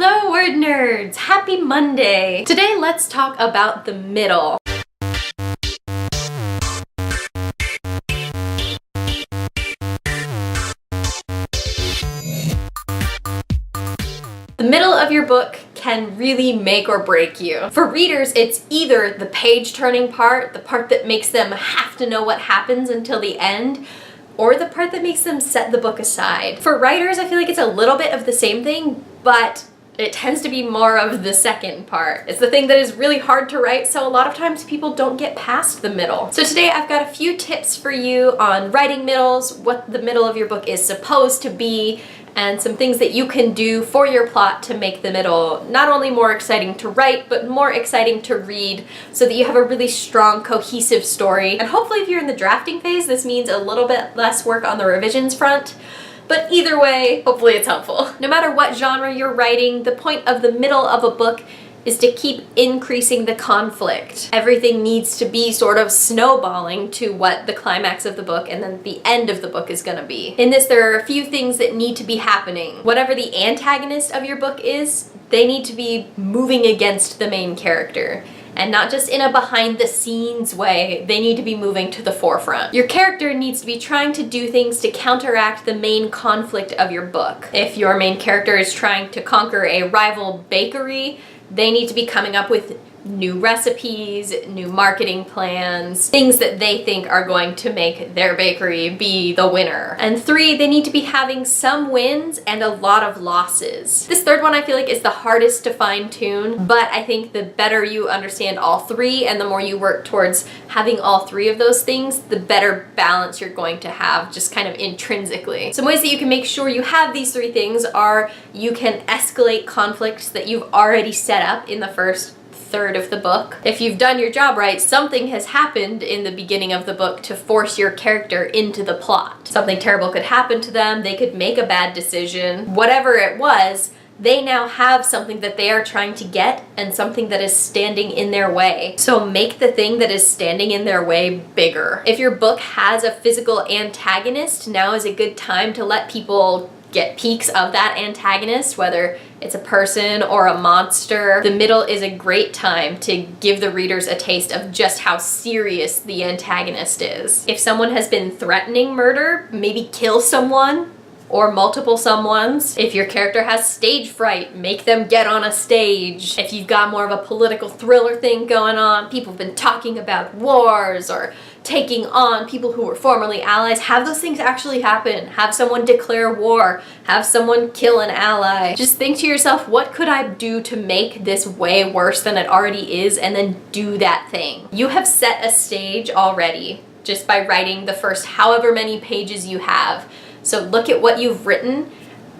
Hello, word nerds! Happy Monday! Today, let's talk about the middle. The middle of your book can really make or break you. For readers, it's either the page-turning part, the part that makes them have to know what happens until the end, or the part that makes them set the book aside. For writers, I feel like it's a little bit of the same thing, but it tends to be more of the second part. It's the thing that is really hard to write, so a lot of times people don't get past the middle. So today I've got a few tips for you on writing middles, what the middle of your book is supposed to be, and some things that you can do for your plot to make the middle not only more exciting to write, but more exciting to read so that you have a really strong, cohesive story. And hopefully if you're in the drafting phase, this means a little bit less work on the revisions front. But either way, hopefully it's helpful. No matter what genre you're writing, the point of the middle of a book is to keep increasing the conflict. Everything needs to be sort of snowballing to what the climax of the book and then the end of the book is gonna be. In this, there are a few things that need to be happening. Whatever the antagonist of your book is, they need to be moving against the main character. And not just in a behind-the-scenes way, they need to be moving to the forefront. Your character needs to be trying to do things to counteract the main conflict of your book. If your main character is trying to conquer a rival bakery, they need to be coming up with new recipes, new marketing plans, things that they think are going to make their bakery be the winner. And 3, they need to be having some wins and a lot of losses. This third one I feel like is the hardest to fine-tune, but I think the better you understand all 3 and the more you work towards having all 3 of those things, the better balance you're going to have just kind of intrinsically. Some ways that you can make sure you have these 3 things are you can escalate conflicts that you've already set up in the first third of the book. If you've done your job right, something has happened in the beginning of the book to force your character into the plot. Something terrible could happen to them, they could make a bad decision, whatever it was, they now have something that they are trying to get and something that is standing in their way. So make the thing that is standing in their way bigger. If your book has a physical antagonist, now is a good time to let people get peeks of that antagonist, whether it's a person or a monster. The middle is a great time to give the readers a taste of just how serious the antagonist is. If someone has been threatening murder, maybe kill someone or multiple someones. If your character has stage fright, make them get on a stage. If you've got more of a political thriller thing going on, people have been talking about wars or taking on people who were formerly allies, have those things actually happen. Have someone declare war, have someone kill an ally. Just think to yourself, what could I do to make this way worse than it already is, and then do that thing. You have set a stage already just by writing the first however many pages you have. So look at what you've written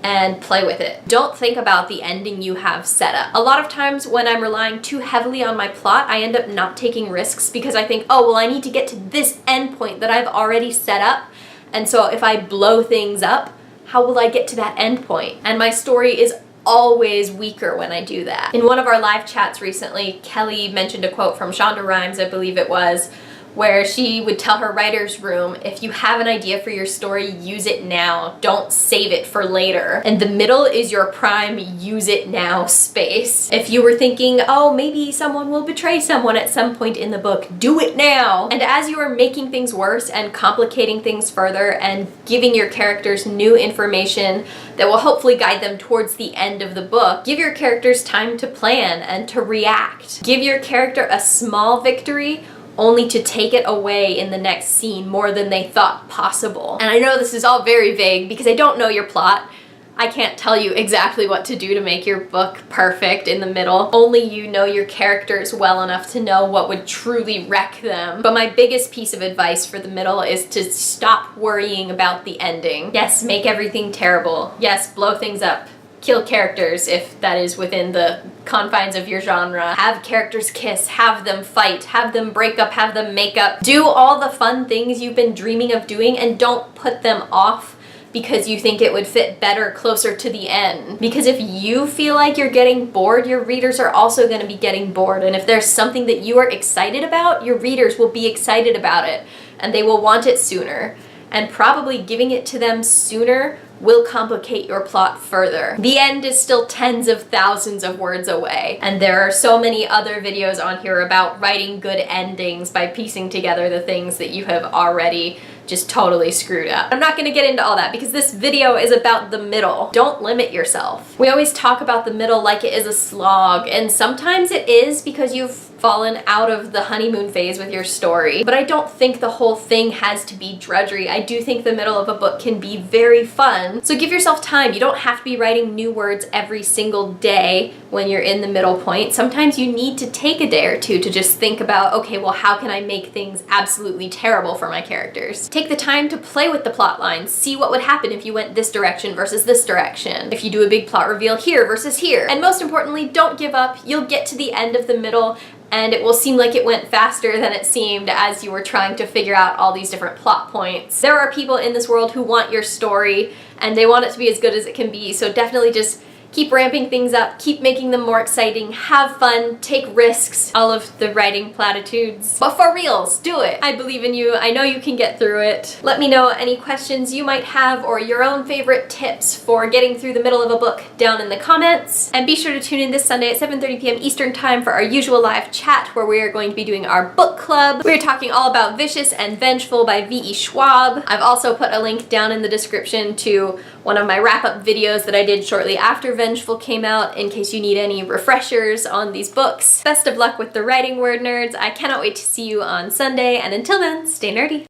and play with it. Don't think about the ending you have set up. A lot of times when I'm relying too heavily on my plot, I end up not taking risks because I think, oh, well, I need to get to this endpoint that I've already set up. And so if I blow things up, how will I get to that endpoint? And my story is always weaker when I do that. In one of our live chats recently, Kelly mentioned a quote from Shonda Rhimes, I believe it was, where she would tell her writer's room, if you have an idea for your story, use it now. Don't save it for later. And the middle is your prime use it now space. If you were thinking, oh, maybe someone will betray someone at some point in the book, do it now. And as you are making things worse and complicating things further and giving your characters new information that will hopefully guide them towards the end of the book, give your characters time to plan and to react. Give your character a small victory only to take it away in the next scene more than they thought possible. And I know this is all very vague because I don't know your plot. I can't tell you exactly what to do to make your book perfect in the middle. Only you know your characters well enough to know what would truly wreck them. But my biggest piece of advice for the middle is to stop worrying about the ending. Yes, make everything terrible. Yes, blow things up. Kill characters if that is within the confines of your genre. Have characters kiss, have them fight, have them break up, have them make up. Do all the fun things you've been dreaming of doing and don't put them off because you think it would fit better closer to the end. Because if you feel like you're getting bored, your readers are also going to be getting bored. And if there's something that you are excited about, your readers will be excited about it and they will want it sooner. and probably giving it to them sooner will complicate your plot further. The end is still tens of thousands of words away, and there are so many other videos on here about writing good endings by piecing together the things that you have already just totally screwed up. I'm not gonna get into all that because this video is about the middle. Don't limit yourself. We always talk about the middle like it is a slog, and sometimes it is because you've fallen out of the honeymoon phase with your story, but I don't think the whole thing has to be drudgery. I do think the middle of a book can be very fun. So give yourself time. You don't have to be writing new words every single day when you're in the middle point. Sometimes you need to take a day or two to just think about, okay, well, how can I make things absolutely terrible for my characters? Take the time to play with the plot lines. See what would happen if you went this direction versus this direction. If you do a big plot reveal here versus here. And most importantly, don't give up. You'll get to the end of the middle and it will seem like it went faster than it seemed as you were trying to figure out all these different plot points. There are people in this world who want your story and they want it to be as good as it can be, so definitely just keep ramping things up, keep making them more exciting, have fun, take risks, all of the writing platitudes. But for reals, do it. I believe in you. I know you can get through it. Let me know any questions you might have or your own favorite tips for getting through the middle of a book down in the comments. And be sure to tune in this Sunday at 7:30 p.m. Eastern Time for our usual live chat where we are going to be doing our book club. We're talking all about Vicious and Vengeful by V.E. Schwab. I've also put a link down in the description to one of my wrap-up videos that I did shortly after Vengeful came out in case you need any refreshers on these books. Best of luck with the writing, Word Nerds. I cannot wait to see you on Sunday, and until then, stay nerdy.